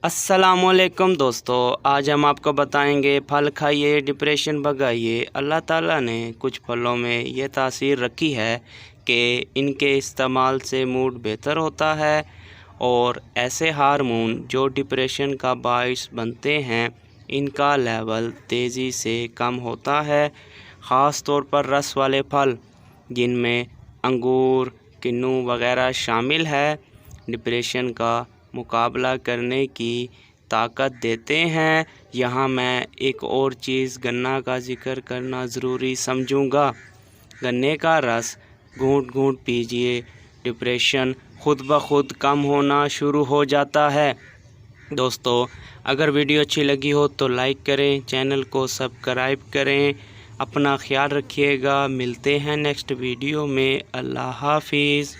अस्सलाम वालेकुम दोस्तों, आज हम आपको बताएंगे फल खाइए डिप्रेशन भगाइए। अल्लाह ताला ने कुछ फलों में ये तासीर रखी है कि इनके इस्तेमाल से मूड बेहतर होता है और ऐसे हार्मोन जो डिप्रेशन का बाइस बनते हैं इनका लेवल तेज़ी से कम होता है। ख़ास तौर पर रस वाले फल जिनमें अंगूर, किन्नू वगैरह शामिल है डिप्रेशन का मुकाबला करने की ताकत देते हैं। यहाँ मैं एक और चीज़ गन्ना का जिक्र करना ज़रूरी समझूँगा। गन्ने का रस घूंट घूंट पीजिए, डिप्रेशन खुद ब खुद कम होना शुरू हो जाता है। दोस्तों, अगर वीडियो अच्छी लगी हो तो लाइक करें, चैनल को सब्सक्राइब करें। अपना ख्याल रखिएगा। मिलते हैं नेक्स्ट वीडियो में। अल्लाह हाफिज़।